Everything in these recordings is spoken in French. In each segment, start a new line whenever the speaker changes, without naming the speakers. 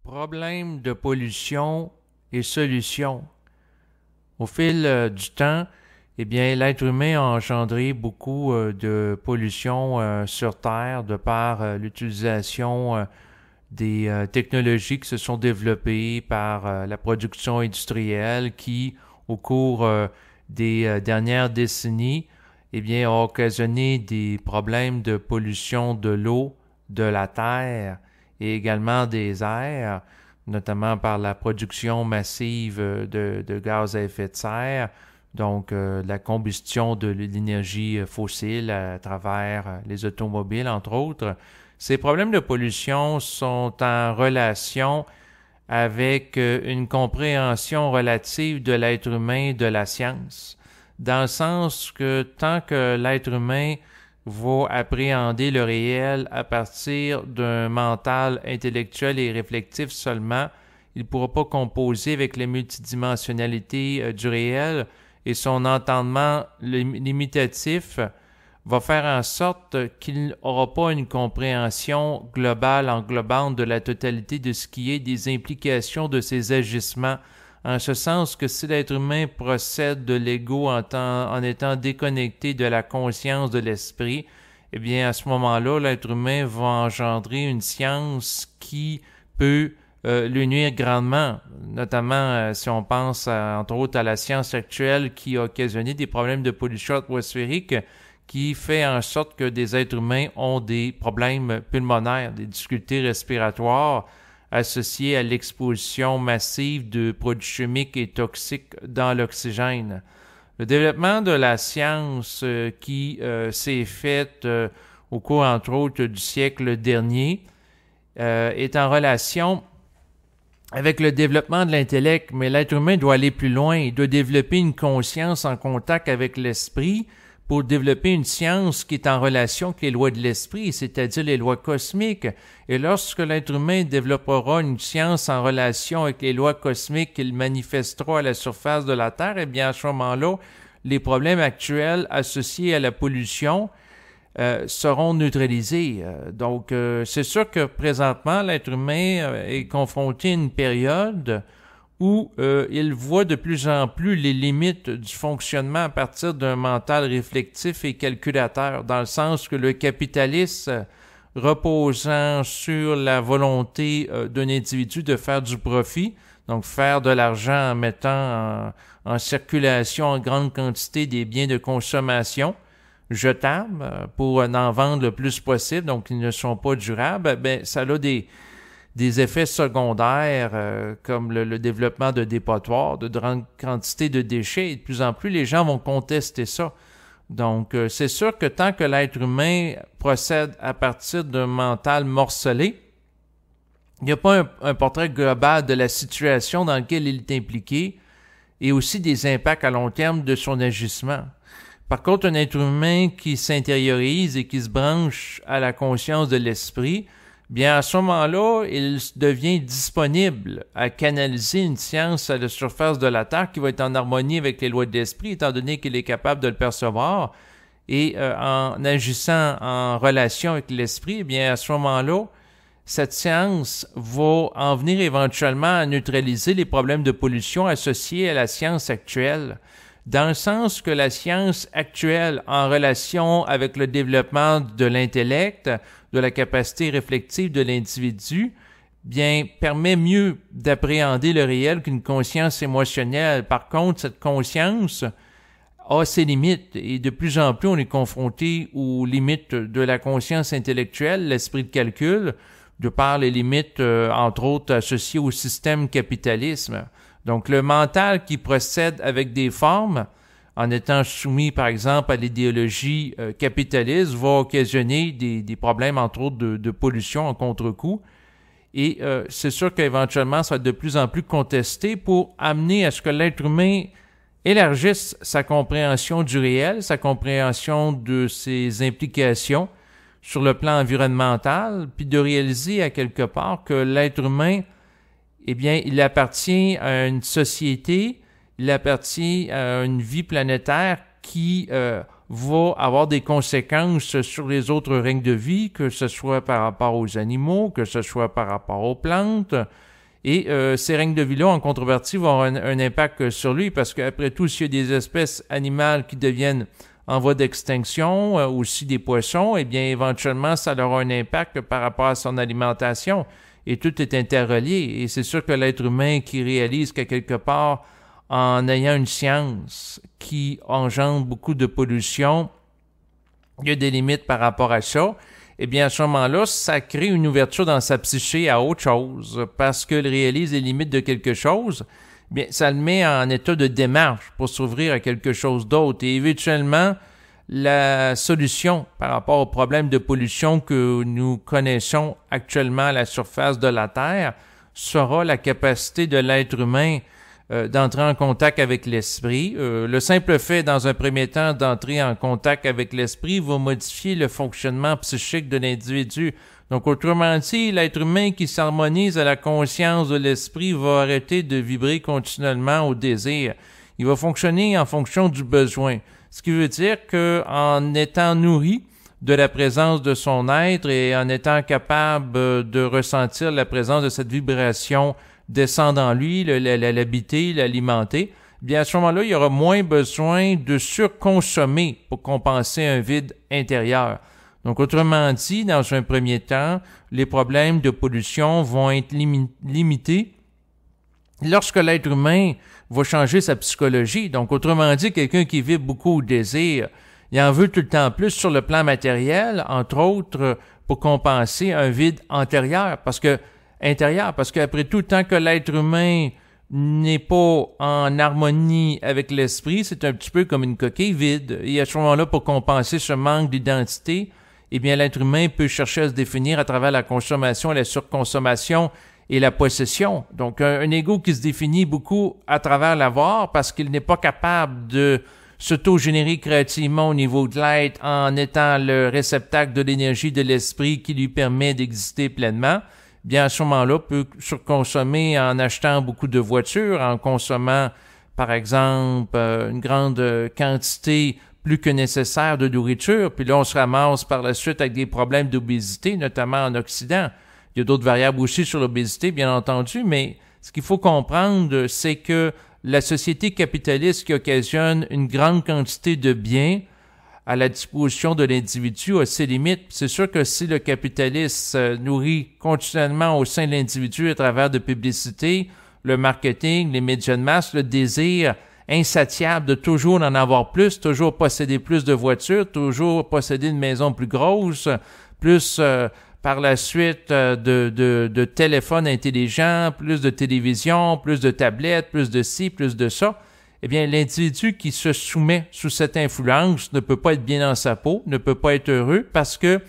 Problèmes de pollution et solutions. Au fil du temps, eh bien, l'être humain a engendré beaucoup de pollution sur Terre de par l'utilisation des technologies qui se sont développées par la production industrielle qui, au cours des dernières décennies, eh bien, a occasionné des problèmes de pollution de l'eau, de la terre et également des airs, notamment par la production massive de gaz à effet de serre, donc la combustion de l'énergie fossile à travers les automobiles, entre autres. Ces problèmes de pollution sont en relation avec une compréhension relative de l'être humain de la science, dans le sens que tant que l'être humain va appréhender le réel à partir d'un mental intellectuel et réflectif seulement, il ne pourra pas composer avec la multidimensionnalité du réel et son entendement limitatif va faire en sorte qu'il n'aura pas une compréhension globale, englobante de la totalité de ce qui est des implications de ses agissements, en ce sens que si l'être humain procède de l'ego en étant déconnecté de la conscience de l'esprit, eh bien à ce moment-là, l'être humain va engendrer une science qui peut lui nuire grandement, notamment si on pense entre autres à la science actuelle qui a occasionné des problèmes de pollution atmosphérique qui fait en sorte que des êtres humains ont des problèmes pulmonaires, des difficultés respiratoires associées à l'exposition massive de produits chimiques et toxiques dans l'oxygène. Le développement de la science qui s'est fait au cours, entre autres, du siècle dernier est en relation avec le développement de l'intellect, mais l'être humain doit aller plus loin, il doit développer une conscience en contact avec l'esprit pour développer une science qui est en relation avec les lois de l'esprit, c'est-à-dire les lois cosmiques. Et lorsque l'être humain développera une science en relation avec les lois cosmiques qu'il manifestera à la surface de la Terre, eh bien à ce moment-là, les problèmes actuels associés à la pollution seront neutralisés. Donc, c'est sûr que présentement, l'être humain est confronté à une période où il voit de plus en plus les limites du fonctionnement à partir d'un mental réflectif et calculateur, dans le sens que le capitalisme reposant sur la volonté d'un individu de faire du profit, donc faire de l'argent en mettant en circulation en grande quantité des biens de consommation jetables pour en vendre le plus possible, donc ils ne sont pas durables, ben ça a des effets secondaires comme le développement de dépotoirs, de grandes quantités de déchets, et de plus en plus les gens vont contester ça. Donc c'est sûr que tant que l'être humain procède à partir d'un mental morcelé, il n'y a pas un portrait global de la situation dans laquelle il est impliqué et aussi des impacts à long terme de son agissement. Par contre, un être humain qui s'intériorise et qui se branche à la conscience de l'esprit, bien à ce moment-là, il devient disponible à canaliser une science à la surface de la Terre qui va être en harmonie avec les lois de l'esprit, étant donné qu'il est capable de le percevoir. Et en agissant en relation avec l'esprit, bien à ce moment-là, cette science va en venir éventuellement à neutraliser les problèmes de pollution associés à la science actuelle, dans le sens que la science actuelle, en relation avec le développement de l'intellect, de la capacité réflective de l'individu, bien, permet mieux d'appréhender le réel qu'une conscience émotionnelle. Par contre, cette conscience a ses limites et de plus en plus on est confronté aux limites de la conscience intellectuelle, l'esprit de calcul, de par les limites, entre autres, associées au système capitalisme. Donc, le mental qui procède avec des formes, en étant soumis, par exemple, à l'idéologie capitaliste, va occasionner des problèmes, entre autres, de pollution en contre-coup. Et c'est sûr qu'éventuellement, ça va être de plus en plus contesté pour amener à ce que l'être humain élargisse sa compréhension du réel, sa compréhension de ses implications sur le plan environnemental, puis de réaliser à quelque part que l'être humain, eh bien, il appartient à une société, il appartient à une vie planétaire qui va avoir des conséquences sur les autres règnes de vie, que ce soit par rapport aux animaux, que ce soit par rapport aux plantes, Et ces règnes de vie-là, en contrepartie, vont avoir un impact sur lui, parce qu'après tout, s'il y a des espèces animales qui deviennent en voie d'extinction, aussi des poissons, eh bien, éventuellement, ça aura un impact par rapport à son alimentation. Et tout est interrelié. Et c'est sûr que l'être humain qui réalise qu'à quelque part, en ayant une science qui engendre beaucoup de pollution, il y a des limites par rapport à ça, eh bien, à ce moment-là, ça crée une ouverture dans sa psyché à autre chose, parce qu'il réalise les limites de quelque chose, bien, ça le met en état de démarche pour s'ouvrir à quelque chose d'autre. Et éventuellement, la solution par rapport au problème de pollution que nous connaissons actuellement à la surface de la Terre sera la capacité de l'être humain d'entrer en contact avec l'esprit. Le simple fait, dans un premier temps, d'entrer en contact avec l'esprit va modifier le fonctionnement psychique de l'individu. Donc, autrement dit, l'être humain qui s'harmonise à la conscience de l'esprit va arrêter de vibrer continuellement au désir. Il va fonctionner en fonction du besoin. Ce qui veut dire qu'en étant nourri de la présence de son être et en étant capable de ressentir la présence de cette vibration descendre en lui, l'habiter, l'alimenter, bien à ce moment-là, il y aura moins besoin de surconsommer pour compenser un vide intérieur. Donc, autrement dit, dans un premier temps, les problèmes de pollution vont être limités lorsque l'être humain va changer sa psychologie. Donc, autrement dit, quelqu'un qui vit beaucoup au désir, il en veut tout le temps plus sur le plan matériel, entre autres, pour compenser un vide intérieur, parce qu'après tout, tant que l'être humain n'est pas en harmonie avec l'esprit, c'est un petit peu comme une coquille vide. Et à ce moment-là, pour compenser ce manque d'identité, eh bien, l'être humain peut chercher à se définir à travers la consommation, la surconsommation et la possession. Donc, un ego qui se définit beaucoup à travers l'avoir parce qu'il n'est pas capable de s'auto-générer créativement au niveau de l'être en étant le réceptacle de l'énergie de l'esprit qui lui permet d'exister pleinement. Bien, à ce moment-là, peut surconsommer en achetant beaucoup de voitures, en consommant, par exemple, une grande quantité plus que nécessaire de nourriture, puis là, on se ramasse par la suite avec des problèmes d'obésité, notamment en Occident. Il y a d'autres variables aussi sur l'obésité, bien entendu, mais ce qu'il faut comprendre, c'est que la société capitaliste qui occasionne une grande quantité de biens à la disposition de l'individu a ses limites. C'est sûr que si le capitalisme nourrit continuellement au sein de l'individu à travers de publicité, le marketing, les médias de masse, le désir insatiable de toujours en avoir plus, toujours posséder plus de voitures, toujours posséder une maison plus grosse, plus par la suite de téléphones intelligents, plus de télévision, plus de tablettes, plus de ci, plus de ça, eh bien, l'individu qui se soumet sous cette influence ne peut pas être bien dans sa peau, ne peut pas être heureux parce que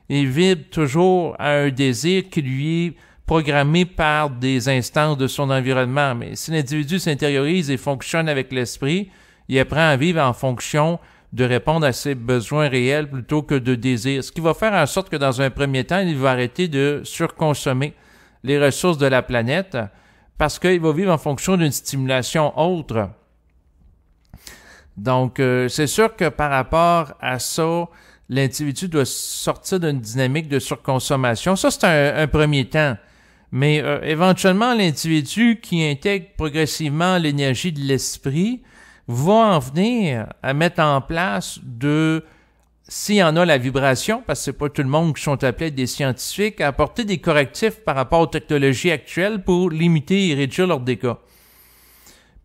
il vibre toujours à un désir qui lui est programmé par des instances de son environnement. Mais si l'individu s'intériorise et fonctionne avec l'esprit, il apprend à vivre en fonction de répondre à ses besoins réels plutôt que de désirs. Ce qui va faire en sorte que dans un premier temps, il va arrêter de surconsommer les ressources de la planète parce qu'il va vivre en fonction d'une stimulation autre. Donc, c'est sûr que par rapport à ça, l'individu doit sortir d'une dynamique de surconsommation. Ça, c'est un premier temps. Mais éventuellement, l'individu qui intègre progressivement l'énergie de l'esprit va en venir à mettre en place s'il y en a la vibration, parce que c'est pas tout le monde qui sont appelés des scientifiques, à apporter des correctifs par rapport aux technologies actuelles pour limiter et réduire leurs dégâts.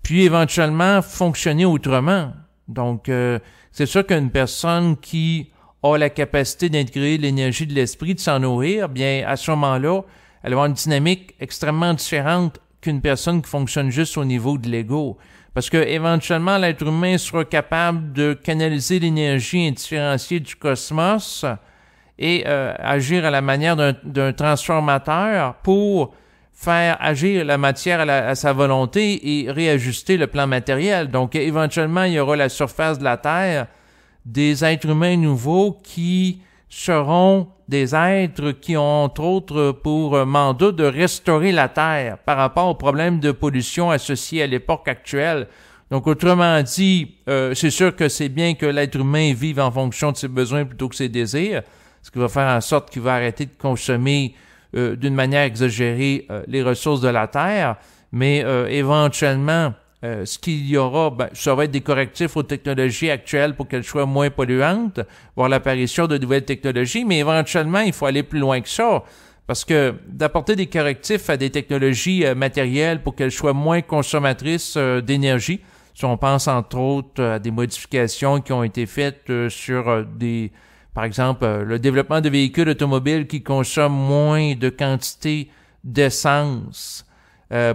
Puis éventuellement fonctionner autrement. Donc, c'est sûr qu'une personne qui a la capacité d'intégrer l'énergie de l'esprit, de s'en nourrir, bien à ce moment-là, elle va avoir une dynamique extrêmement différente qu'une personne qui fonctionne juste au niveau de l'ego. Parce que éventuellement, l'être humain sera capable de canaliser l'énergie indifférenciée du cosmos et agir à la manière d'un transformateur pour faire agir la matière à sa volonté et réajuster le plan matériel. Donc, éventuellement, il y aura la surface de la Terre des êtres humains nouveaux qui seront des êtres qui ont, entre autres, pour mandat de restaurer la Terre par rapport aux problèmes de pollution associés à l'époque actuelle. Donc, autrement dit, c'est sûr que c'est bien que l'être humain vive en fonction de ses besoins plutôt que ses désirs, ce qui va faire en sorte qu'il va arrêter de consommer d'une manière exagérée les ressources de la Terre, mais éventuellement, ce qu'il y aura, ça va être des correctifs aux technologies actuelles pour qu'elles soient moins polluantes, voire l'apparition de nouvelles technologies, mais éventuellement, il faut aller plus loin que ça, parce que d'apporter des correctifs à des technologies matérielles pour qu'elles soient moins consommatrices d'énergie, si on pense entre autres à des modifications qui ont été faites sur par exemple, le développement de véhicules automobiles qui consomment moins de quantité d'essence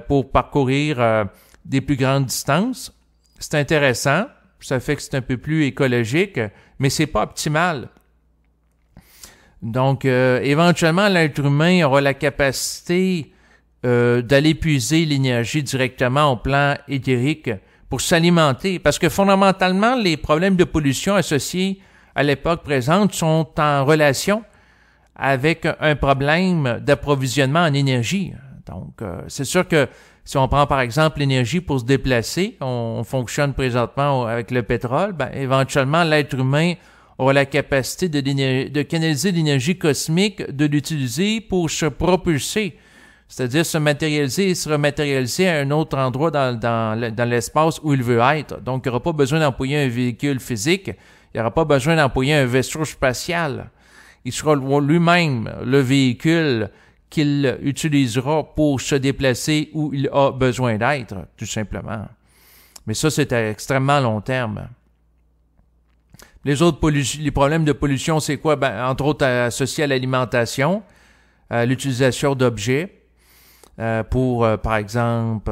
pour parcourir des plus grandes distances. C'est intéressant, ça fait que c'est un peu plus écologique, mais c'est pas optimal. Donc, éventuellement, l'être humain aura la capacité d'aller puiser l'énergie directement au plan éthérique pour s'alimenter, parce que fondamentalement, les problèmes de pollution associés à l'époque présente sont en relation avec un problème d'approvisionnement en énergie. Donc, c'est sûr que si on prend par exemple l'énergie pour se déplacer, on fonctionne présentement avec le pétrole, éventuellement l'être humain aura la capacité de canaliser l'énergie cosmique, de l'utiliser pour se propulser, c'est-à-dire se matérialiser et se rematérialiser à un autre endroit dans l'espace où il veut être. Donc, il n'y aura pas besoin d'employer un véhicule physique, il n'y aura pas besoin d'employer un vaisseau spatial. Il sera lui-même le véhicule qu'il utilisera pour se déplacer où il a besoin d'être, tout simplement. Mais ça, c'est à extrêmement long terme. Les problèmes de pollution, c'est quoi? Entre autres, associés à l'alimentation, à l'utilisation d'objets, pour, par exemple,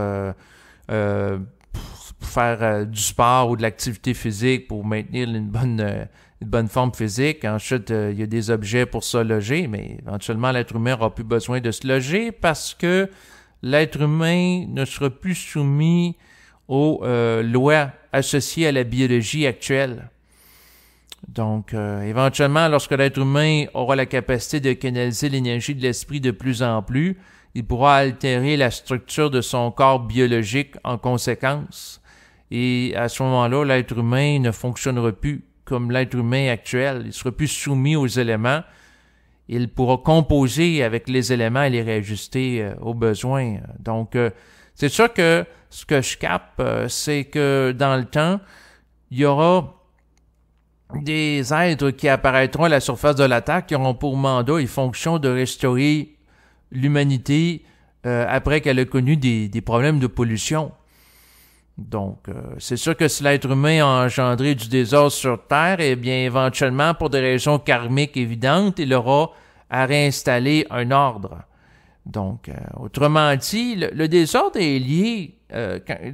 faire du sport ou de l'activité physique pour maintenir une bonne forme physique. Ensuite, il y a des objets pour se loger, mais éventuellement, l'être humain n'aura plus besoin de se loger parce que l'être humain ne sera plus soumis aux lois associées à la biologie actuelle. Donc, éventuellement, lorsque l'être humain aura la capacité de canaliser l'énergie de l'esprit de plus en plus, il pourra altérer la structure de son corps biologique en conséquence. Et à ce moment-là, l'être humain ne fonctionnera plus comme l'être humain actuel. Il sera plus soumis aux éléments. Il pourra composer avec les éléments et les réajuster aux besoins. Donc, c'est sûr que ce que je capte, c'est que dans le temps, il y aura des êtres qui apparaîtront à la surface de la Terre qui auront pour mandat et fonction de restaurer l'humanité après qu'elle a connu des problèmes de pollution. Donc, c'est sûr que si l'être humain a engendré du désordre sur Terre, eh bien, éventuellement, pour des raisons karmiques évidentes, il aura à réinstaller un ordre. Donc, autrement dit, le désordre est lié,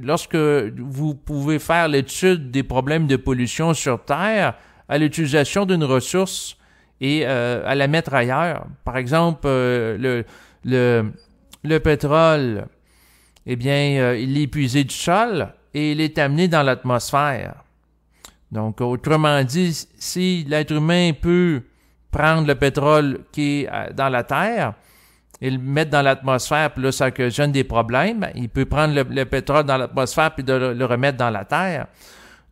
lorsque vous pouvez faire l'étude des problèmes de pollution sur Terre, à l'utilisation d'une ressource et à la mettre ailleurs. Par exemple, le pétrole, eh bien, il est épuisé du sol et il est amené dans l'atmosphère. Donc, autrement dit, si l'être humain peut prendre le pétrole qui est dans la Terre et le mettre dans l'atmosphère, puis là, ça occasionne des problèmes, il peut prendre le pétrole dans l'atmosphère puis le remettre dans la Terre.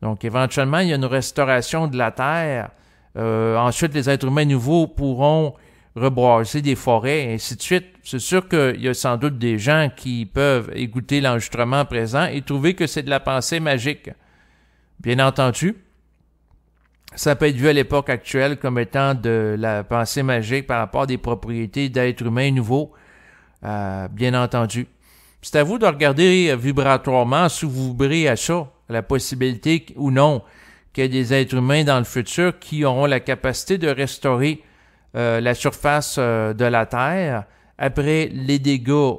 Donc, éventuellement, il y a une restauration de la Terre. Ensuite, les êtres humains nouveaux pourront reboiser des forêts, et ainsi de suite. C'est sûr qu'il y a sans doute des gens qui peuvent écouter l'enregistrement présent et trouver que c'est de la pensée magique. Bien entendu, ça peut être vu à l'époque actuelle comme étant de la pensée magique par rapport à des propriétés d'êtres humains nouveaux, bien entendu. C'est à vous de regarder vibratoirement si vous vibrez à ça, la possibilité ou non qu'il y ait des êtres humains dans le futur qui auront la capacité de restaurer la surface de la Terre après les dégâts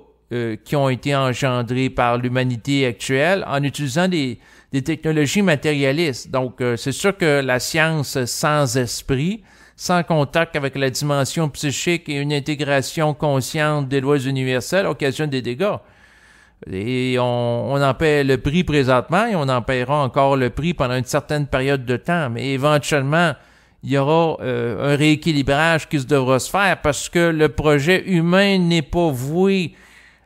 qui ont été engendrés par l'humanité actuelle en utilisant des technologies matérialistes. Donc, c'est sûr que la science sans esprit, sans contact avec la dimension psychique et une intégration consciente des lois universelles occasionne des dégâts. Et on en paie le prix présentement et on en paiera encore le prix pendant une certaine période de temps. Mais éventuellement, il y aura un rééquilibrage qui se devra se faire parce que le projet humain n'est pas voué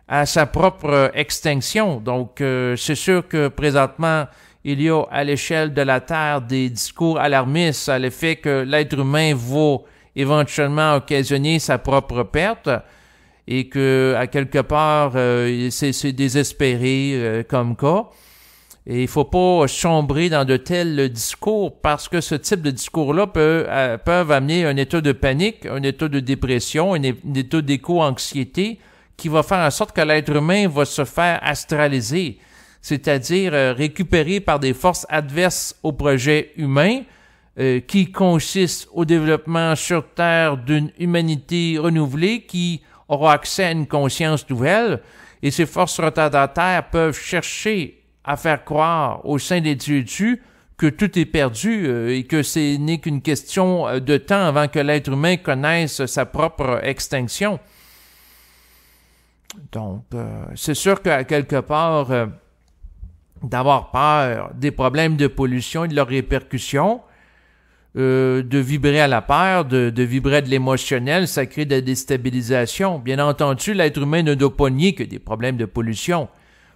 à sa propre extinction. Donc, c'est sûr que présentement, il y a à l'échelle de la Terre des discours alarmistes à l'effet que l'être humain va éventuellement occasionner sa propre perte. et que, à quelque part, c'est désespéré comme cas. Et il ne faut pas sombrer dans de tels discours parce que ce type de discours-là peuvent amener un état de panique, un état de dépression, un état d'éco-anxiété qui va faire en sorte que l'être humain va se faire astraliser, c'est-à-dire récupéré par des forces adverses au projet humain qui consiste au développement sur Terre d'une humanité renouvelée qui aura accès à une conscience nouvelle. Et ces forces retardataires peuvent chercher à faire croire au sein des dieux que tout est perdu et que ce n'est qu'une question de temps avant que l'être humain connaisse sa propre extinction. Donc, c'est sûr qu'à quelque part, d'avoir peur des problèmes de pollution et de leurs répercussions, de vibrer à la peur, de vibrer de l'émotionnel, ça crée de la déstabilisation. Bien entendu, l'être humain ne doit pas nier que des problèmes de pollution.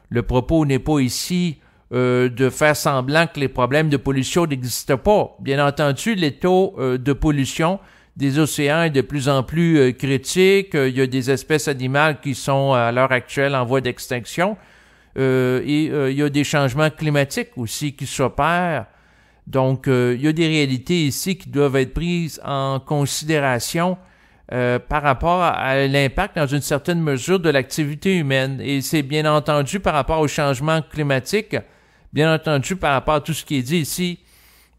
Le propos n'est pas ici de faire semblant que les problèmes de pollution n'existent pas. Bien entendu, les taux de pollution des océans est de plus en plus critique. Il y a des espèces animales qui sont à l'heure actuelle en voie d'extinction. Et il y a des changements climatiques aussi qui s'opèrent. Donc, il y a des réalités ici qui doivent être prises en considération par rapport à l'impact dans une certaine mesure de l'activité humaine. Et c'est bien entendu par rapport au changement climatique, bien entendu par rapport à tout ce qui est dit ici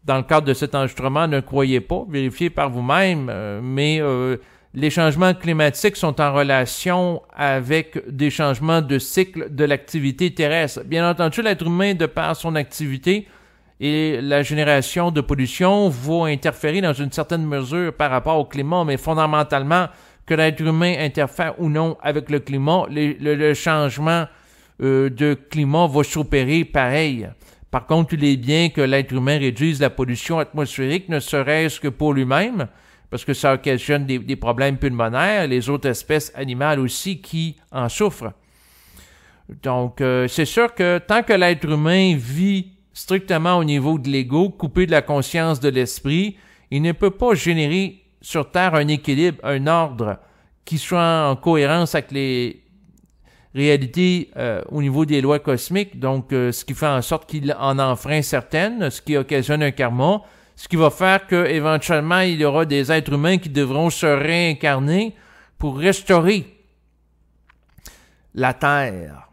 dans le cadre de cet enregistrement, ne croyez pas, vérifiez par vous-même, mais les changements climatiques sont en relation avec des changements de cycle de l'activité terrestre. Bien entendu, l'être humain, de par son activité, et la génération de pollution va interférer dans une certaine mesure par rapport au climat, mais fondamentalement, que l'être humain interfère ou non avec le climat, le changement de climat va s'opérer pareil. Par contre, il est bien que l'être humain réduise la pollution atmosphérique, ne serait-ce que pour lui-même, parce que ça occasionne des problèmes pulmonaires, les autres espèces animales aussi qui en souffrent. Donc, c'est sûr que tant que l'être humain vit strictement au niveau de l'ego, coupé de la conscience de l'esprit, il ne peut pas générer sur Terre un équilibre, un ordre qui soit en cohérence avec les réalités au niveau des lois cosmiques, donc ce qui fait en sorte qu'il en enfreint certaines, ce qui occasionne un karma, ce qui va faire qu'éventuellement il y aura des êtres humains qui devront se réincarner pour restaurer la Terre.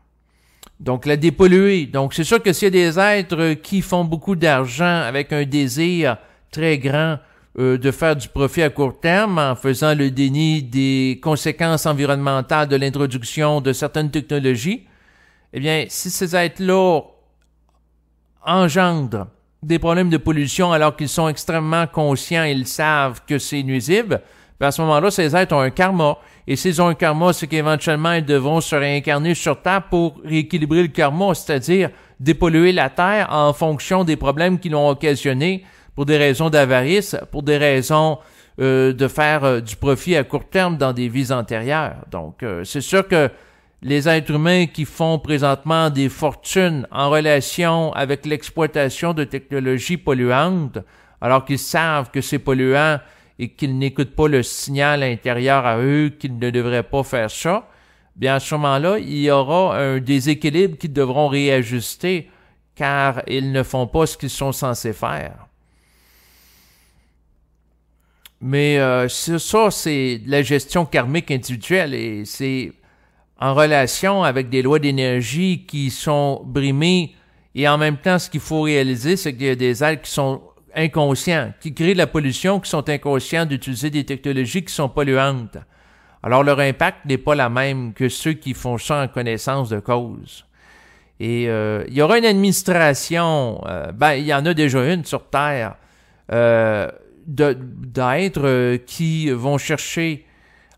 Donc, la dépolluer. Donc, c'est sûr que s'il y a des êtres qui font beaucoup d'argent avec un désir très grand de faire du profit à court terme en faisant le déni des conséquences environnementales de l'introduction de certaines technologies, eh bien, si ces êtres-là engendrent des problèmes de pollution alors qu'ils sont extrêmement conscients et ils savent que c'est nuisible, bien à ce moment-là, ces êtres ont un karma. Et s'ils ont un karma, c'est qu'éventuellement, ils devront se réincarner sur Terre pour rééquilibrer le karma, c'est-à-dire dépolluer la Terre en fonction des problèmes qui l'ont occasionné pour des raisons d'avarice, pour des raisons de faire du profit à court terme dans des vies antérieures. Donc, c'est sûr que les êtres humains qui font présentement des fortunes en relation avec l'exploitation de technologies polluantes, alors qu'ils savent que c'est polluant et qu'ils n'écoutent pas le signal intérieur à eux qu'ils ne devraient pas faire ça, bien à ce moment-là, il y aura un déséquilibre qu'ils devront réajuster car ils ne font pas ce qu'ils sont censés faire. Mais ça, c'est de la gestion karmique individuelle et c'est en relation avec des lois d'énergie qui sont brimées et en même temps, ce qu'il faut réaliser, c'est qu'il y a des êtres qui sont inconscients, qui créent de la pollution, qui sont inconscients d'utiliser des technologies qui sont polluantes. Alors, leur impact n'est pas la même que ceux qui font ça en connaissance de cause. Et il y aura une administration, il y en a déjà une sur Terre, d'êtres qui vont chercher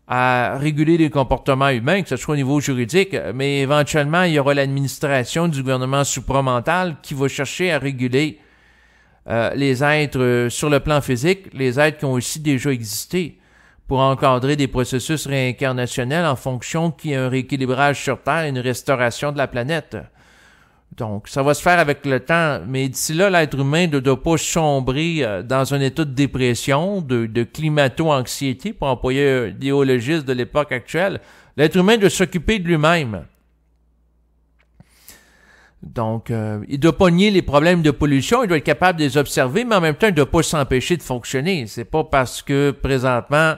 à réguler les comportements humains, que ce soit au niveau juridique, mais éventuellement, il y aura l'administration du gouvernement supramental qui va chercher à réguler les êtres sur le plan physique, les êtres qui ont aussi déjà existé, pour encadrer des processus réincarnationnels en fonction qu'il y ait un rééquilibrage sur Terre et une restauration de la planète. Donc, ça va se faire avec le temps, mais d'ici là, l'être humain ne doit pas sombrer dans un état de dépression, de climato-anxiété, pour employer un idéologiste de l'époque actuelle. L'être humain doit s'occuper de lui-même. Donc, il ne doit pas nier les problèmes de pollution, il doit être capable de les observer, mais en même temps, il ne doit pas s'empêcher de fonctionner. C'est pas parce que, présentement,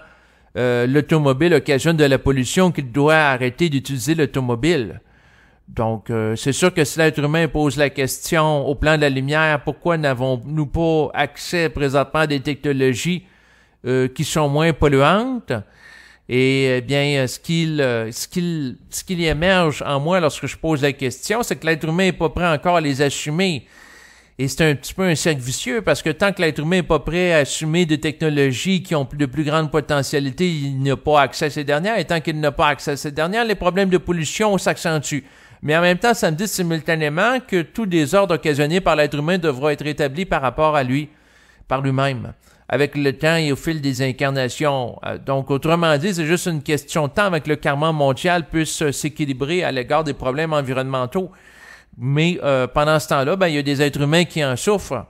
l'automobile occasionne de la pollution qu'il doit arrêter d'utiliser l'automobile. Donc, c'est sûr que si l'être humain pose la question au plan de la lumière, pourquoi n'avons-nous pas accès présentement à des technologies qui sont moins polluantes? Et eh bien, ce qu'il émerge en moi lorsque je pose la question, c'est que l'être humain n'est pas prêt encore à les assumer. Et c'est un petit peu un cercle vicieux, parce que tant que l'être humain n'est pas prêt à assumer des technologies qui ont de plus grande potentialité, il n'a pas accès à ces dernières. Et tant qu'il n'a pas accès à ces dernières, les problèmes de pollution s'accentuent. Mais en même temps, ça me dit simultanément que tout désordre occasionné par l'être humain devra être établi par rapport à lui, par lui-même, avec le temps et au fil des incarnations. Donc, autrement dit, c'est juste une question de temps avec le karma mondial puisse s'équilibrer à l'égard des problèmes environnementaux. Mais pendant ce temps-là, il y a des êtres humains qui en souffrent.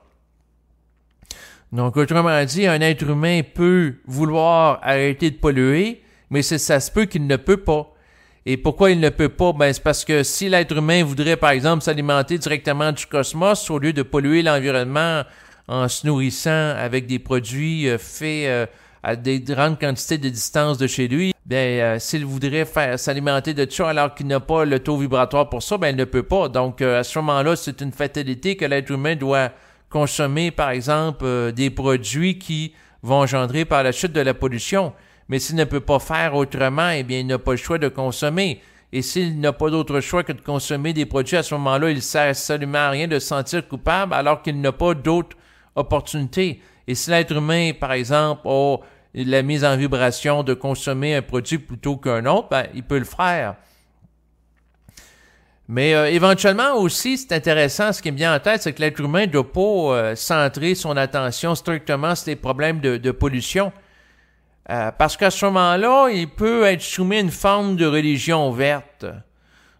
Donc, autrement dit, un être humain peut vouloir arrêter de polluer, mais ça se peut qu'il ne peut pas. Et pourquoi il ne peut pas? C'est parce que si l'être humain voudrait, par exemple, s'alimenter directement du cosmos, au lieu de polluer l'environnement en se nourrissant avec des produits faits à des grandes quantités de distance de chez lui, s'il voudrait s'alimenter de ça alors qu'il n'a pas le taux vibratoire pour ça, il ne peut pas. Donc, à ce moment-là, c'est une fatalité que l'être humain doit consommer, par exemple, des produits qui vont engendrer par la suite de la pollution. Mais s'il ne peut pas faire autrement, il n'a pas le choix de consommer. Et s'il n'a pas d'autre choix que de consommer des produits, à ce moment-là, il ne sert absolument à rien de se sentir coupable alors qu'il n'a pas d'autres opportunités. Et si l'être humain, par exemple, a la mise en vibration de consommer un produit plutôt qu'un autre, il peut le faire. Mais éventuellement aussi, c'est intéressant, ce qui me vient en tête, c'est que l'être humain ne doit pas centrer son attention strictement sur les problèmes de pollution. Parce qu'à ce moment-là, il peut être soumis à une forme de religion verte.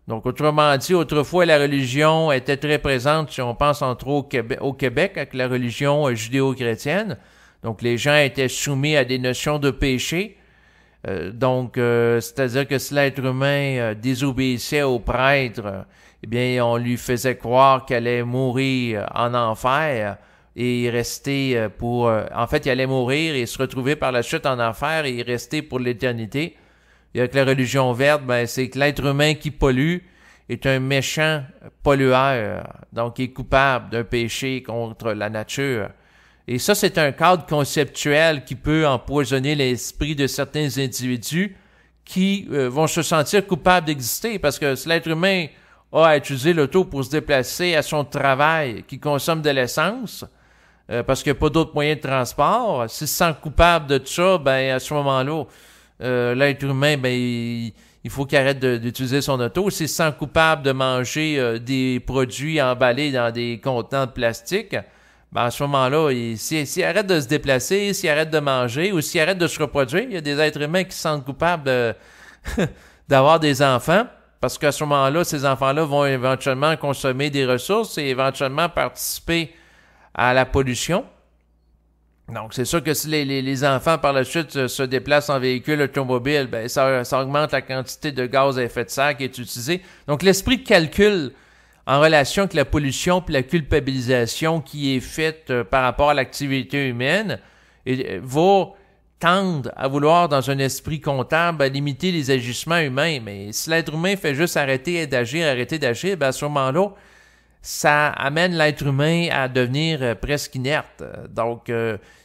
Donc, autrement dit, autrefois, la religion était très présente, si on pense entre autres au Québec, avec la religion judéo-chrétienne. Donc, les gens étaient soumis à des notions de péché. C'est-à-dire que si l'être humain désobéissait au prêtre, on lui faisait croire qu'elle allait mourir en enfer. Et il restait il allait mourir et se retrouver par la suite en enfer et y rester pour l'éternité. Et avec la religion verte, c'est que l'être humain qui pollue est un méchant pollueur, donc il est coupable d'un péché contre la nature. Et ça, c'est un cadre conceptuel qui peut empoisonner l'esprit de certains individus qui vont se sentir coupables d'exister, parce que si l'être humain a à utiliser l'auto pour se déplacer à son travail, qui consomme de l'essence, parce qu'il n'y a pas d'autres moyens de transport. S'il se sent coupable de tout ça, à ce moment-là, l'être humain, il faut qu'il arrête d'utiliser son auto. S'il se sent coupable de manger des produits emballés dans des contenants de plastique, à ce moment-là, s'il arrête de se déplacer, s'il arrête de manger ou s'il arrête de se reproduire, il y a des êtres humains qui se sentent coupables d'avoir des enfants, parce qu'à ce moment-là, ces enfants-là vont éventuellement consommer des ressources et éventuellement participer à la pollution. Donc, c'est sûr que si les enfants, par la suite, se déplacent en véhicule automobile, ça augmente la quantité de gaz à effet de serre qui est utilisée. Donc, l'esprit de calcul en relation avec la pollution puis la culpabilisation qui est faite par rapport à l'activité humaine va tendre à vouloir, dans un esprit comptable, à limiter les agissements humains. Mais si l'être humain fait juste arrêter d'agir, à ce moment-là, ça amène l'être humain à devenir presque inerte. Donc,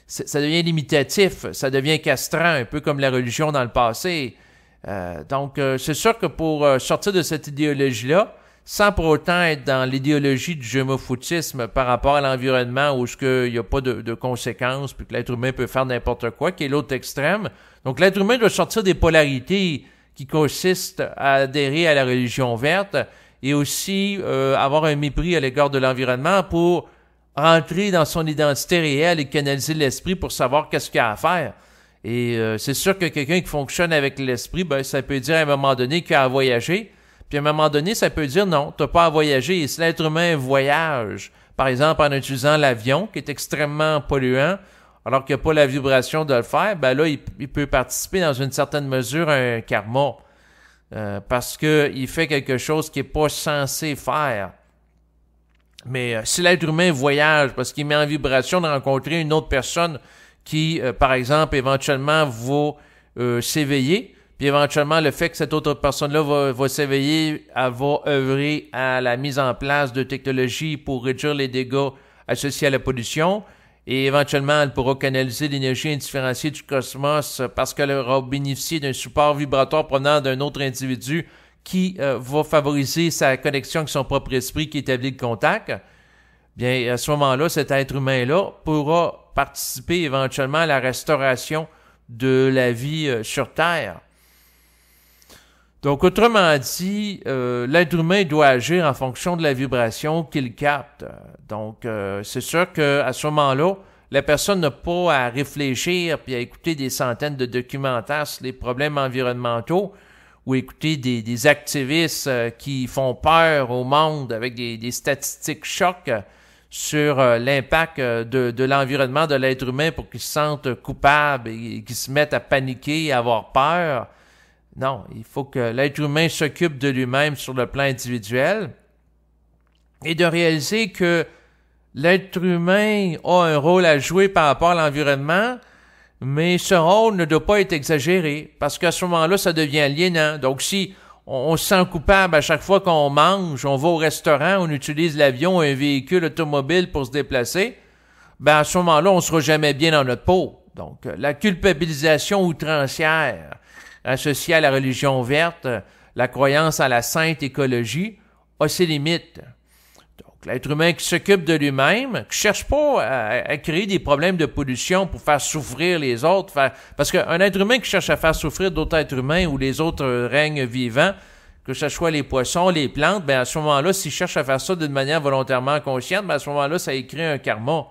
ça devient limitatif, ça devient castrant, un peu comme la religion dans le passé. C'est sûr que pour sortir de cette idéologie-là, sans pour autant être dans l'idéologie du gémophotisme par rapport à l'environnement où il n'y a pas de conséquences, puis que l'être humain peut faire n'importe quoi, qui est l'autre extrême. Donc, l'être humain doit sortir des polarités qui consistent à adhérer à la religion verte, et aussi avoir un mépris à l'égard de l'environnement pour rentrer dans son identité réelle et canaliser l'esprit pour savoir qu'est-ce qu'il y a à faire. Et c'est sûr que quelqu'un qui fonctionne avec l'esprit, ça peut dire à un moment donné qu'il a à voyager, puis Puis à un moment donné, ça peut dire non, tu n'as pas à voyager. Et si l'être humain voyage, par exemple en utilisant l'avion, qui est extrêmement polluant, alors qu'il n'y a pas la vibration de le faire, ben là, il peut participer dans une certaine mesure à un karma. Parce qu'il fait quelque chose qu'il n'est pas censé faire. Mais si l'être humain voyage parce qu'il met en vibration de rencontrer une autre personne qui, par exemple, éventuellement va s'éveiller, puis éventuellement, le fait que cette autre personne-là va s'éveiller, elle va œuvrer à la mise en place de technologies pour réduire les dégâts associés à la pollution, et éventuellement, elle pourra canaliser l'énergie indifférenciée du cosmos parce qu'elle aura bénéficié d'un support vibratoire provenant d'un autre individu qui va favoriser sa connexion avec son propre esprit qui établit le contact. Bien, à ce moment-là, cet être humain-là pourra participer éventuellement à la restauration de la vie sur Terre. Donc, autrement dit, l'être humain doit agir en fonction de la vibration qu'il capte. Donc, c'est sûr qu'à ce moment-là, la personne n'a pas à réfléchir puis à écouter des centaines de documentaires sur les problèmes environnementaux ou écouter des activistes qui font peur au monde avec des statistiques chocs sur l'impact de l'environnement de l'être humain pour qu'il se sente coupable et qu'il se mette à paniquer et à avoir peur. Non, il faut que l'être humain s'occupe de lui-même sur le plan individuel et de réaliser que l'être humain a un rôle à jouer par rapport à l'environnement, mais ce rôle ne doit pas être exagéré parce qu'à ce moment-là, ça devient aliénant. Donc, si on se sent coupable à chaque fois qu'on mange, on va au restaurant, on utilise l'avion ou un véhicule automobile pour se déplacer, ben à ce moment-là, on ne sera jamais bien dans notre peau. Donc, la culpabilisation outrancière associée à la religion verte, la croyance à la sainte écologie, a ses limites. Donc, l'être humain qui s'occupe de lui-même, qui ne cherche pas à créer des problèmes de pollution pour faire souffrir les autres, parce qu'un être humain qui cherche à faire souffrir d'autres êtres humains ou les autres règnes vivants, que ce soit les poissons, les plantes, ben à ce moment-là, s'il cherche à faire ça d'une manière volontairement consciente, ben à ce moment-là, ça crée un karma.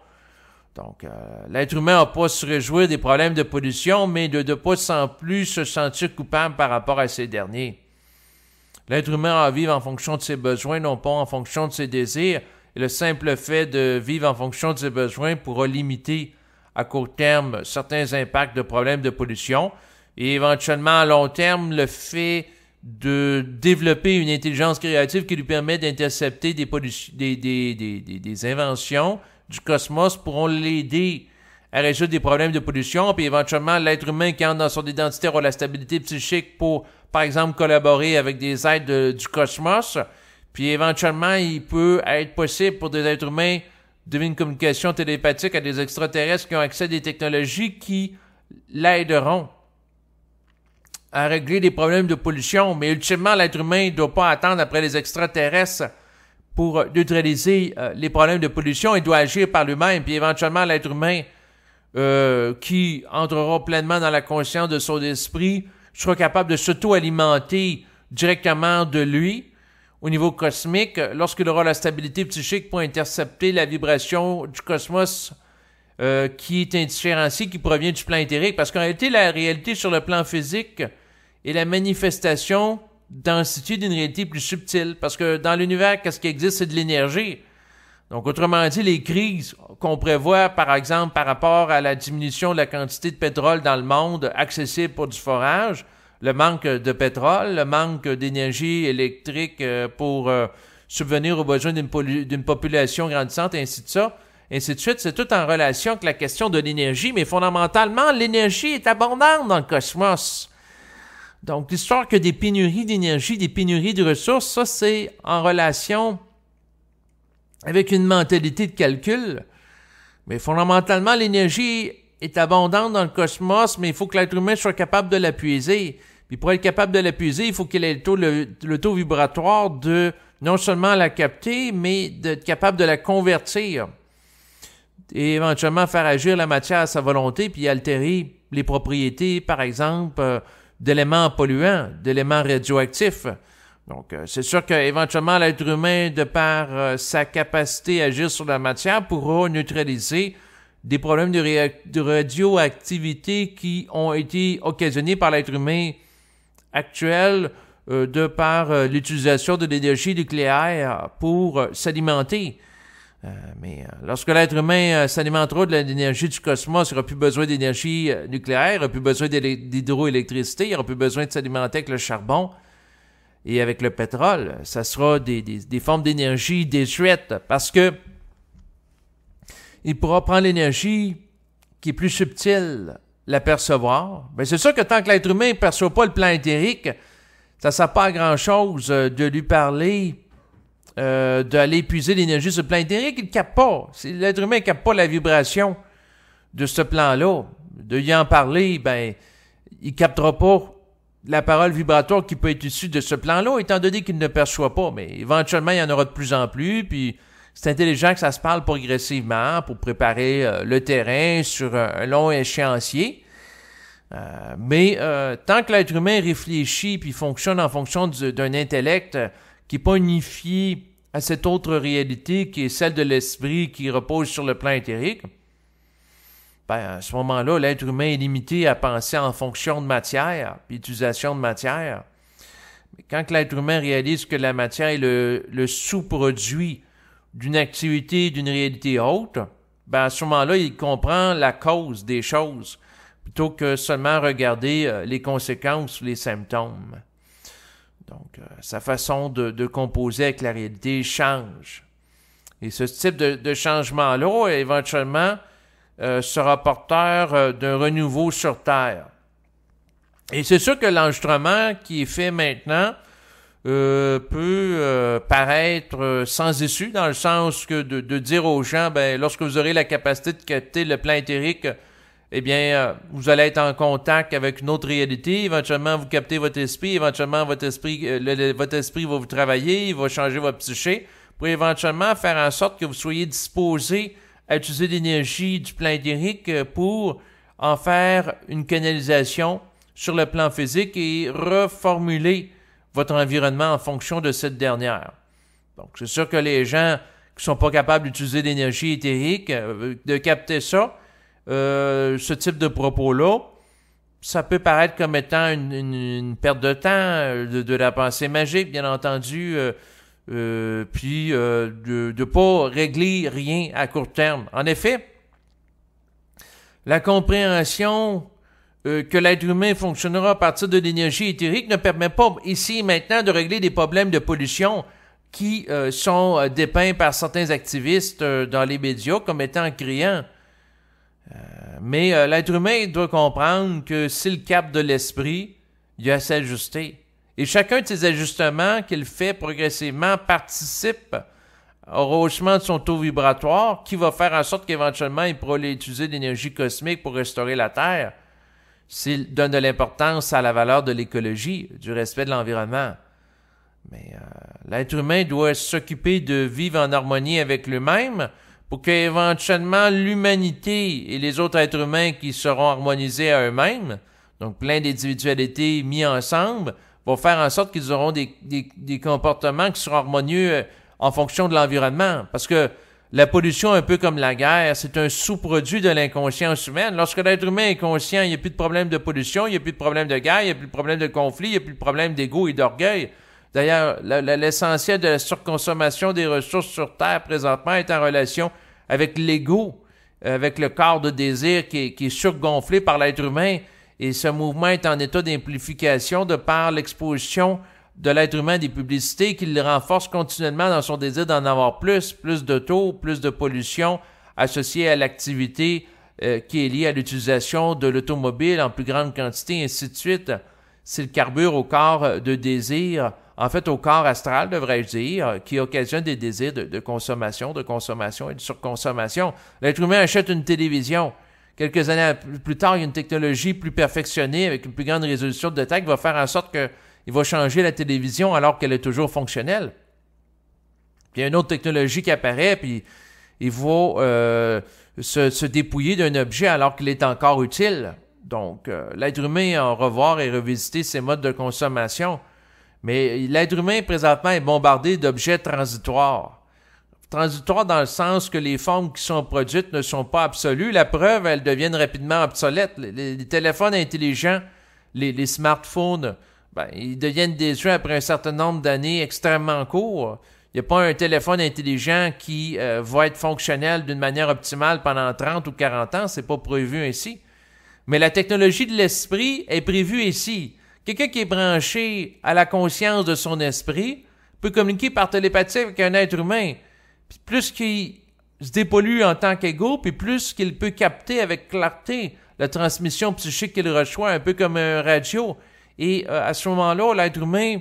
Donc, l'être humain n'a pas à se réjouir des problèmes de pollution, mais de ne pas sans plus se sentir coupable par rapport à ces derniers. L'être humain a à vivre en fonction de ses besoins, non pas en fonction de ses désirs. Et le simple fait de vivre en fonction de ses besoins pourra limiter à court terme certains impacts de problèmes de pollution. Et éventuellement, à long terme, le fait de développer une intelligence créative qui lui permet d'intercepter des inventions du cosmos pourront l'aider à résoudre des problèmes de pollution, puis éventuellement, l'être humain qui entre dans son identité aura la stabilité psychique pour, par exemple, collaborer avec des êtres du cosmos, puis éventuellement, il peut être possible pour des êtres humains de vivre une communication télépathique à des extraterrestres qui ont accès à des technologies qui l'aideront à régler des problèmes de pollution, mais ultimement, l'être humain ne doit pas attendre après les extraterrestres pour neutraliser les problèmes de pollution, il doit agir par lui-même. Puis éventuellement, l'être humain qui entrera pleinement dans la conscience de son esprit sera capable de s'auto-alimenter directement de lui au niveau cosmique lorsqu'il aura la stabilité psychique pour intercepter la vibration du cosmos qui est indifférenciée, qui provient du plan éthérique. Parce qu'en réalité, la réalité sur le plan physique est la manifestation densité d'une réalité plus subtile. Parce que dans l'univers, qu'est-ce qui existe, c'est de l'énergie. Donc, autrement dit, les crises qu'on prévoit, par exemple, par rapport à la diminution de la quantité de pétrole dans le monde accessible pour du forage, le manque de pétrole, le manque d'énergie électrique pour subvenir aux besoins d'une population grandissante, ainsi de suite, c'est tout en relation avec la question de l'énergie, mais fondamentalement, l'énergie est abondante dans le cosmos. Donc, l'histoire que des pénuries d'énergie, des pénuries de ressources, ça, c'est en relation avec une mentalité de calcul. Mais fondamentalement, l'énergie est abondante dans le cosmos, mais il faut que l'être humain soit capable de la puiser. Puis pour être capable de la puiser, il faut qu'il ait le taux vibratoire de non seulement la capter, mais d'être capable de la convertir. Et éventuellement faire agir la matière à sa volonté, puis altérer les propriétés, par exemple, d'éléments polluants, d'éléments radioactifs. Donc, c'est sûr qu'éventuellement, l'être humain, de par sa capacité à agir sur la matière, pourra neutraliser des problèmes de radioactivité qui ont été occasionnés par l'être humain actuel de par l'utilisation de l'énergie nucléaire pour s'alimenter. Mais lorsque l'être humain s'alimentera de l'énergie du cosmos, il n'aura plus besoin d'énergie nucléaire, il n'aura plus besoin d'hydroélectricité, il n'aura plus besoin de s'alimenter avec le charbon et avec le pétrole. Ça sera des formes d'énergie désuètes parce que il pourra prendre l'énergie qui est plus subtile, l'apercevoir. Mais c'est sûr que tant que l'être humain ne perçoit pas le plan éthérique, ça ne sert pas à grand-chose de lui parler, d'aller puiser l'énergie sur le plan éthérique. Il ne capte pas. L'être humain ne capte pas la vibration de ce plan-là. De lui en parler, il ne captera pas la parole vibratoire qui peut être issue de ce plan-là, étant donné qu'il ne perçoit pas. Mais éventuellement, il y en aura de plus en plus, puis c'est intelligent que ça se parle progressivement pour préparer le terrain sur un long échéancier. Mais tant que l'être humain réfléchit puis fonctionne en fonction d'un intellect qui n'est pas unifié à cette autre réalité qui est celle de l'esprit qui repose sur le plan éthérique, à ce moment-là, l'être humain est limité à penser en fonction de matière puis utilisation de matière. Mais quand l'être humain réalise que la matière est le sous-produit d'une activité, d'une réalité haute, à ce moment-là, il comprend la cause des choses, plutôt que seulement regarder les conséquences ou les symptômes. Donc, sa façon de composer avec la réalité change. Et ce type de changement-là, éventuellement, sera porteur d'un renouveau sur Terre. Et c'est sûr que l'enregistrement qui est fait maintenant peut paraître sans issue, dans le sens que de dire aux gens, lorsque vous aurez la capacité de capter le plan éthérique, vous allez être en contact avec une autre réalité, éventuellement vous captez votre esprit, éventuellement votre esprit va vous travailler, il va changer votre psyché, pour éventuellement faire en sorte que vous soyez disposé à utiliser l'énergie du plan éthérique pour en faire une canalisation sur le plan physique et reformuler votre environnement en fonction de cette dernière. Donc, c'est sûr que les gens qui ne sont pas capables d'utiliser l'énergie éthérique, de capter ça, ce type de propos-là, ça peut paraître comme étant une perte de temps, de la pensée magique, bien entendu, puis de ne pas régler rien à court terme. En effet, la compréhension que l'être humain fonctionnera à partir de l'énergie éthérique ne permet pas ici et maintenant de régler des problèmes de pollution qui sont dépeints par certains activistes dans les médias comme étant criants. Mais l'être humain doit comprendre que s'il capte de l'esprit, il a à s'ajuster. Et chacun de ces ajustements qu'il fait progressivement participe au rehaussement de son taux vibratoire qui va faire en sorte qu'éventuellement il pourra utiliser l'énergie cosmique pour restaurer la Terre s'il donne de l'importance à la valeur de l'écologie, du respect de l'environnement. Mais l'être humain doit s'occuper de vivre en harmonie avec lui-même pour qu'éventuellement l'humanité et les autres êtres humains qui seront harmonisés à eux-mêmes, donc plein d'individualités mis ensemble, vont faire en sorte qu'ils auront des comportements qui seront harmonieux en fonction de l'environnement. Parce que la pollution, un peu comme la guerre, c'est un sous-produit de l'inconscience humaine. Lorsque l'être humain est conscient, il n'y a plus de problème de pollution, il n'y a plus de problème de guerre, il n'y a plus de problème de conflit, il n'y a plus de problème d'ego et d'orgueil. D'ailleurs, l'essentiel de la surconsommation des ressources sur Terre présentement est en relation avec l'ego, avec le corps de désir qui est surgonflé par l'être humain. Et ce mouvement est en état d'amplification de par l'exposition de l'être humain des publicités qui le renforce continuellement dans son désir d'en avoir plus d'auto, plus de pollution associée à l'activité qui est liée à l'utilisation de l'automobile en plus grande quantité, et ainsi de suite. C'est le carbure au corps de désir, en fait au corps astral, devrais-je dire, qui occasionne des désirs de consommation et de surconsommation. L'être humain achète une télévision. Quelques années plus tard, il y a une technologie plus perfectionnée avec une plus grande résolution de détail qui va faire en sorte qu'il va changer la télévision alors qu'elle est toujours fonctionnelle. Puis il y a une autre technologie qui apparaît, puis il va se dépouiller d'un objet alors qu'il est encore utile. Donc, l'être humain en revoir et revisiter ses modes de consommation. Mais l'être humain, présentement, est bombardé d'objets transitoires. Transitoires dans le sens que les formes qui sont produites ne sont pas absolues. La preuve, elles deviennent rapidement obsolètes. Les téléphones intelligents, les smartphones, ils deviennent désuets après un certain nombre d'années extrêmement courts. Il n'y a pas un téléphone intelligent qui va être fonctionnel d'une manière optimale pendant 30 ou 40 ans. C'est pas prévu ainsi. Mais la technologie de l'esprit est prévue ici. Quelqu'un qui est branché à la conscience de son esprit peut communiquer par télépathie avec un être humain. Puis plus qu'il se dépollue en tant qu'ego, puis plus qu'il peut capter avec clarté la transmission psychique qu'il reçoit, un peu comme un radio. Et à ce moment-là, l'être humain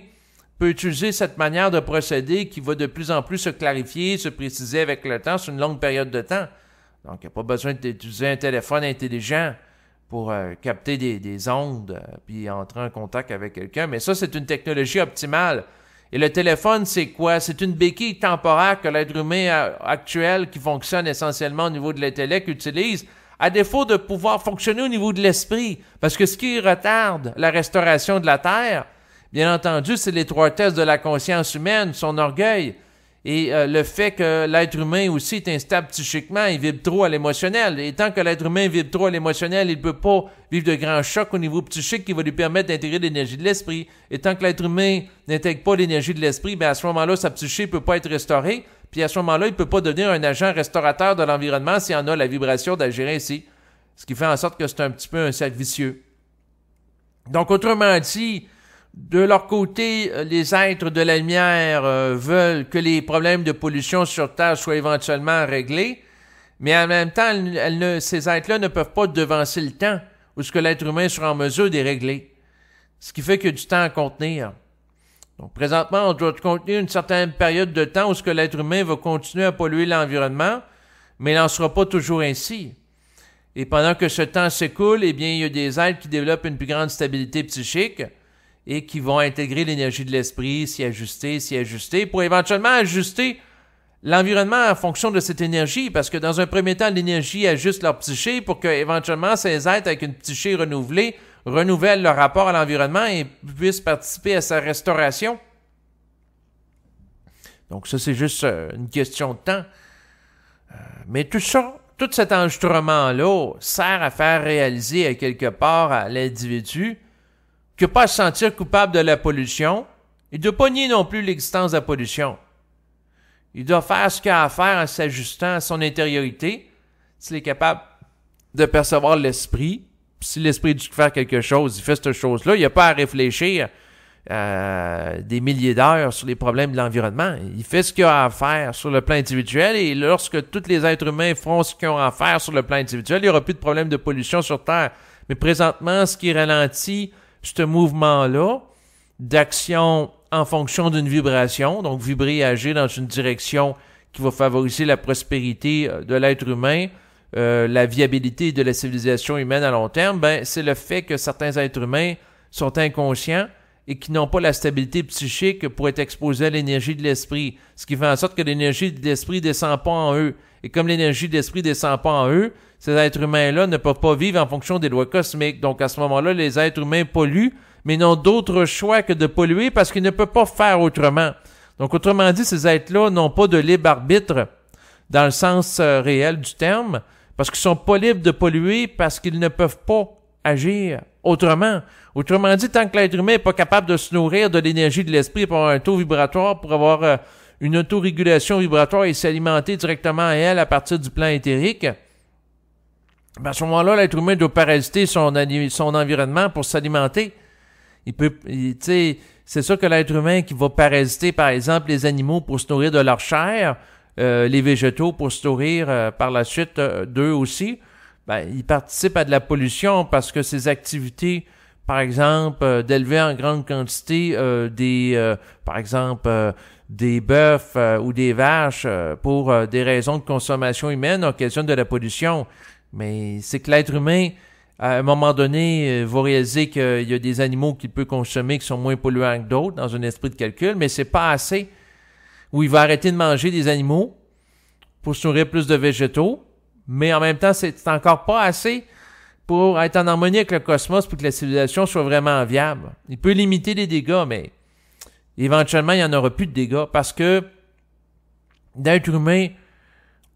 peut utiliser cette manière de procéder qui va de plus en plus se clarifier, se préciser avec le temps sur une longue période de temps. Donc, il n'y a pas besoin d'utiliser un téléphone intelligent pour capter des ondes puis entrer en contact avec quelqu'un. Mais ça, c'est une technologie optimale. Et le téléphone, c'est quoi? C'est une béquille temporaire que l'être humain actuel, qui fonctionne essentiellement au niveau de l'intellect, utilise, à défaut de pouvoir fonctionner au niveau de l'esprit. Parce que ce qui retarde la restauration de la Terre, bien entendu, c'est l'étroitesse de la conscience humaine, son orgueil, et le fait que l'être humain aussi est instable psychiquement, il vibre trop à l'émotionnel. Et tant que l'être humain vibre trop à l'émotionnel, il ne peut pas vivre de grands chocs au niveau psychique qui va lui permettre d'intégrer l'énergie de l'esprit. Et tant que l'être humain n'intègre pas l'énergie de l'esprit, bien à ce moment-là, sa psyché ne peut pas être restaurée. Puis à ce moment-là, il ne peut pas devenir un agent restaurateur de l'environnement s'il en a la vibration d'agir ainsi. Ce qui fait en sorte que c'est un petit peu un cercle vicieux. Donc, autrement dit, de leur côté, les êtres de la lumière veulent que les problèmes de pollution sur Terre soient éventuellement réglés, mais en même temps, ces êtres-là ne peuvent pas devancer le temps où ce que l'être humain sera en mesure de les régler. Ce qui fait qu'il y a du temps à contenir. Donc, présentement, on doit contenir une certaine période de temps où ce que l'être humain va continuer à polluer l'environnement, mais il n'en sera pas toujours ainsi. Et pendant que ce temps s'écoule, eh bien, il y a des êtres qui développent une plus grande stabilité psychique et qui vont intégrer l'énergie de l'esprit, s'y ajuster, pour éventuellement ajuster l'environnement en fonction de cette énergie, parce que dans un premier temps, l'énergie ajuste leur psyché pour que éventuellement ces êtres avec une psyché renouvelée renouvellent leur rapport à l'environnement et puissent participer à sa restauration. Donc ça, c'est juste une question de temps. Mais tout ça, tout cet enregistrement-là sert à faire réaliser à quelque part à l'individu qu'il n'a pas à se sentir coupable de la pollution. Il ne doit pas nier non plus l'existence de la pollution. Il doit faire ce qu'il a à faire en s'ajustant à son intériorité, s'il est capable de percevoir l'esprit. Si l'esprit dit faire quelque chose, il fait cette chose-là. Il n'a pas à réfléchir des milliers d'heures sur les problèmes de l'environnement. Il fait ce qu'il a à faire sur le plan individuel, et lorsque tous les êtres humains feront ce qu'ils ont à faire sur le plan individuel, il n'y aura plus de problème de pollution sur Terre. Mais présentement, ce qui ralentit ce mouvement-là d'action en fonction d'une vibration, donc vibrer et agir dans une direction qui va favoriser la prospérité de l'être humain, la viabilité de la civilisation humaine à long terme, ben, c'est le fait que certains êtres humains sont inconscients et qui n'ont pas la stabilité psychique pour être exposés à l'énergie de l'esprit, ce qui fait en sorte que l'énergie de l'esprit ne descend pas en eux. Et comme l'énergie de l'esprit ne descend pas en eux, ces êtres humains-là ne peuvent pas vivre en fonction des lois cosmiques. Donc à ce moment-là, les êtres humains polluent, mais n'ont d'autre choix que de polluer parce qu'ils ne peuvent pas faire autrement. Donc autrement dit, ces êtres-là n'ont pas de libre arbitre dans le sens réel du terme, parce qu'ils ne sont pas libres de polluer parce qu'ils ne peuvent pas agir autrement. Autrement dit, tant que l'être humain n'est pas capable de se nourrir de l'énergie de l'esprit pour avoir un taux vibratoire, pour avoir une autorégulation vibratoire et s'alimenter directement à elle à partir du plan éthérique, ben à ce moment-là, l'être humain doit parasiter son environnement pour s'alimenter. C'est ça que l'être humain qui va parasiter, par exemple, les animaux pour se nourrir de leur chair, les végétaux pour se nourrir par la suite d'eux aussi, ben, ils participent à de la pollution parce que ces activités, par exemple, d'élever en grande quantité par exemple, des bœufs ou des vaches pour des raisons de consommation humaine occasionnent de la pollution. Mais c'est que l'être humain, à un moment donné, va réaliser qu'il y a des animaux qu'il peut consommer qui sont moins polluants que d'autres dans un esprit de calcul, mais c'est pas assez. Où il va arrêter de manger des animaux pour se nourrir plus de végétaux, mais en même temps, c'est encore pas assez pour être en harmonie avec le cosmos pour que la civilisation soit vraiment viable. Il peut limiter les dégâts, mais éventuellement, il n'y en aura plus de dégâts parce que l'être humain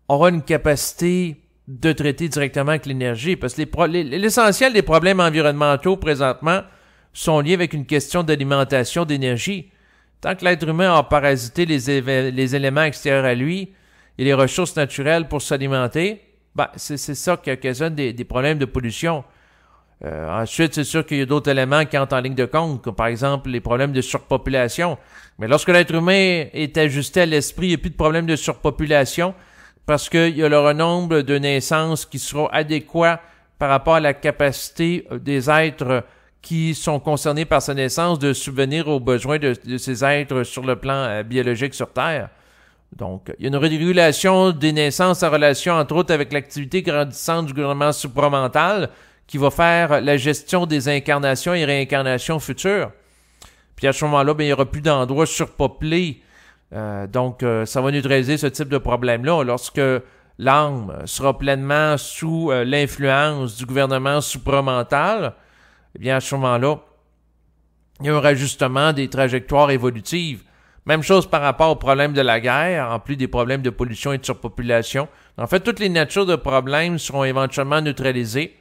aura une capacité de traiter directement avec l'énergie. Parce que l'essentiel des problèmes environnementaux présentement sont liés avec une question d'alimentation d'énergie. Tant que l'être humain a parasité les éléments extérieurs à lui et les ressources naturelles pour s'alimenter, ben, c'est ça qui occasionne des problèmes de pollution. Ensuite, c'est sûr qu'il y a d'autres éléments qui entrent en ligne de compte, comme par exemple les problèmes de surpopulation. Mais lorsque l'être humain est ajusté à l'esprit, il n'y a plus de problème de surpopulation parce qu'il y a le nombre de naissances qui seront adéquats par rapport à la capacité des êtres qui sont concernés par sa naissance de subvenir aux besoins de ces êtres sur le plan biologique sur Terre. Donc, il y a une régulation des naissances en relation, entre autres, avec l'activité grandissante du gouvernement supramental qui va faire la gestion des incarnations et réincarnations futures. Puis à ce moment-là, il n'y aura plus d'endroits surpeuplés. Donc, ça va neutraliser ce type de problème-là. Lorsque l'âme sera pleinement sous l'influence du gouvernement supramental, eh bien, à ce moment-là, il y a un rajustement des trajectoires évolutives. Même chose par rapport au problème de la guerre, en plus des problèmes de pollution et de surpopulation. En fait, toutes les natures de problèmes seront éventuellement neutralisées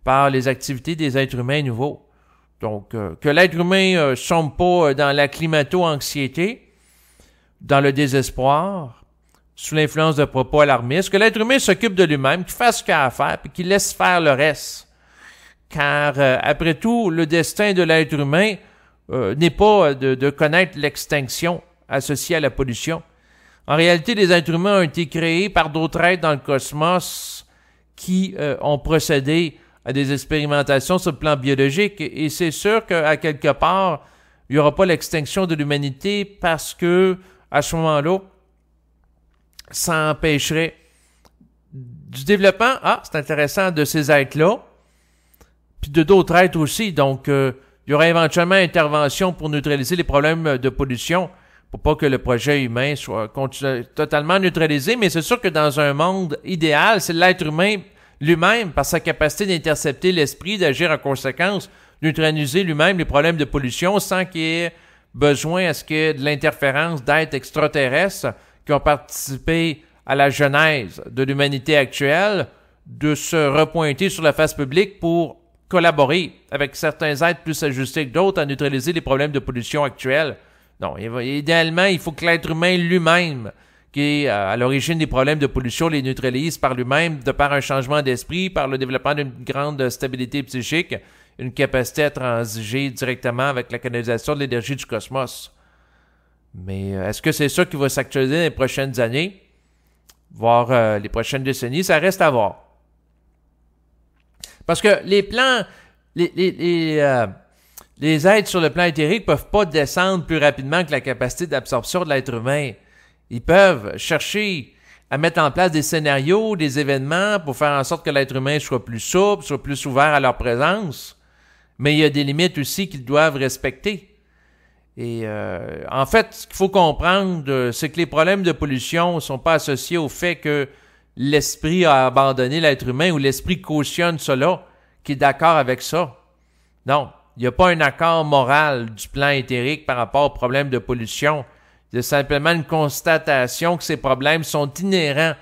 par les activités des êtres humains nouveaux. Donc, que l'être humain ne sombre pas dans la climato-anxiété, dans le désespoir, sous l'influence de propos alarmistes, que l'être humain s'occupe de lui-même, qu'il fasse ce qu'il a à faire, puis qu'il laisse faire le reste. Car, après tout, le destin de l'être humain n'est pas de connaître l'extinction associée à la pollution. En réalité, les êtres humains ont été créés par d'autres êtres dans le cosmos qui ont procédé à des expérimentations sur le plan biologique. Et c'est sûr qu'à quelque part, il n'y aura pas l'extinction de l'humanité parce que, à ce moment-là, ça empêcherait du développement, c'est intéressant, de ces êtres-là, puis de d'autres êtres aussi. Donc, il y aura éventuellement intervention pour neutraliser les problèmes de pollution, pour pas que le projet humain soit totalement neutralisé. Mais c'est sûr que dans un monde idéal, c'est l'être humain lui-même, par sa capacité d'intercepter l'esprit, d'agir en conséquence, neutraliser lui-même les problèmes de pollution sans qu'il y ait besoin à ce qu'il y ait de l'interférence d'êtres extraterrestres qui ont participé à la genèse de l'humanité actuelle, de se repointer sur la face publique pour collaborer avec certains êtres plus ajustés que d'autres à neutraliser les problèmes de pollution actuels. Non, idéalement, il faut que l'être humain lui-même, qui est à l'origine des problèmes de pollution, les neutralise par lui-même, de par un changement d'esprit, par le développement d'une grande stabilité psychique, une capacité à transiger directement avec la canalisation de l'énergie du cosmos. Mais est-ce que c'est ça qui va s'actualiser dans les prochaines années, voire les prochaines décennies? Ça reste à voir. Parce que les plans, les êtres sur le plan éthérique ne peuvent pas descendre plus rapidement que la capacité d'absorption de l'être humain. Ils peuvent chercher à mettre en place des scénarios, des événements pour faire en sorte que l'être humain soit plus souple, soit plus ouvert à leur présence. Mais il y a des limites aussi qu'ils doivent respecter. Et en fait, ce qu'il faut comprendre, c'est que les problèmes de pollution ne sont pas associés au fait que l'esprit a abandonné l'être humain ou l'esprit cautionne cela, qui est d'accord avec ça. Non, il n'y a pas un accord moral du plan éthérique par rapport aux problèmes de pollution. C'est simplement une constatation que ces problèmes sont inhérents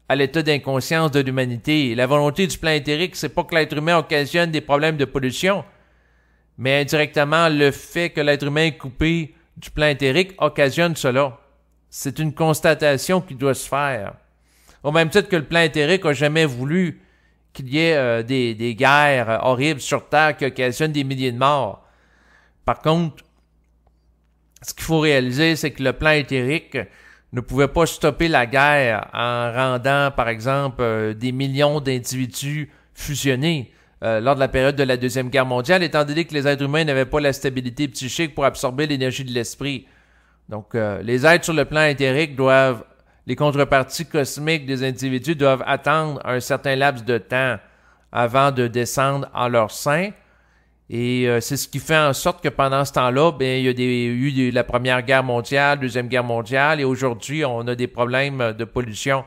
à l'état d'inconscience de l'humanité. Et la volonté du plan éthérique, c'est pas que l'être humain occasionne des problèmes de pollution, mais indirectement, le fait que l'être humain est coupé du plan éthérique occasionne cela. C'est une constatation qui doit se faire. Au même titre que le plan éthérique n'a jamais voulu qu'il y ait des guerres horribles sur Terre qui occasionnent des milliers de morts. Par contre, ce qu'il faut réaliser, c'est que le plan éthérique ne pouvait pas stopper la guerre en rendant, par exemple, des millions d'individus fusionnés lors de la période de la Deuxième Guerre mondiale, étant donné que les êtres humains n'avaient pas la stabilité psychique pour absorber l'énergie de l'esprit. Donc, les êtres sur le plan éthérique doivent, les contreparties cosmiques des individus doivent attendre un certain laps de temps avant de descendre en leur sein. Et c'est ce qui fait en sorte que pendant ce temps-là, il y a eu la Première Guerre mondiale, Deuxième Guerre mondiale, et aujourd'hui, on a des problèmes de pollution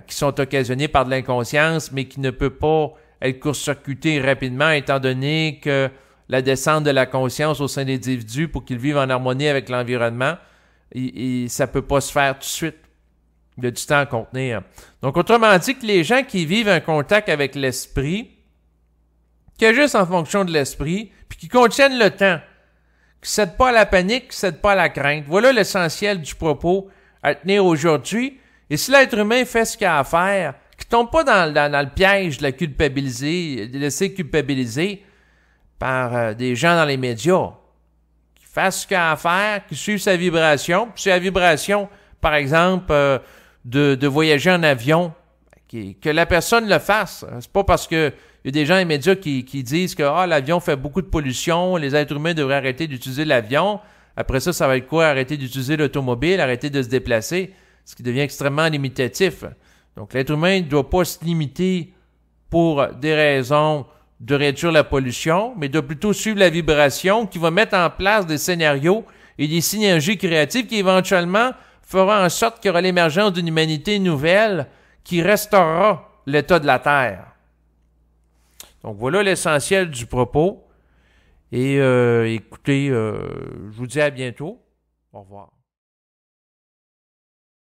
qui sont occasionnés par de l'inconscience, mais qui ne peut pas être court-circuité rapidement, étant donné que la descente de la conscience au sein des individus pour qu'ils vivent en harmonie avec l'environnement, ça ne peut pas se faire tout de suite. Il y a du temps à contenir. Donc, autrement dit, que les gens qui vivent un contact avec l'esprit, qui agissent en fonction de l'esprit, puis qui contiennent le temps, qui ne cèdent pas à la panique, qui ne cèdent pas à la crainte. Voilà l'essentiel du propos à tenir aujourd'hui. Et si l'être humain fait ce qu'il a à faire, qui ne tombe pas dans le piège de la culpabiliser, de laisser culpabiliser par des gens dans les médias, qui fasse ce qu'il a à faire, qui suive sa vibration, puis c'est la vibration, par exemple, de voyager en avion, que la personne le fasse. C'est pas parce que il y a des gens dans les médias qui disent que l'avion fait beaucoup de pollution, les êtres humains devraient arrêter d'utiliser l'avion. Après ça, ça va être quoi? Arrêter d'utiliser l'automobile, arrêter de se déplacer, ce qui devient extrêmement limitatif. Donc, l'être humain ne doit pas se limiter pour des raisons de réduire la pollution, mais doit plutôt suivre la vibration qui va mettre en place des scénarios et des synergies créatives qui éventuellement feront en sorte qu'il y aura l'émergence d'une humanité nouvelle qui restaurera l'état de la Terre. Donc voilà l'essentiel du propos. Et écoutez, je vous dis à bientôt. Au revoir.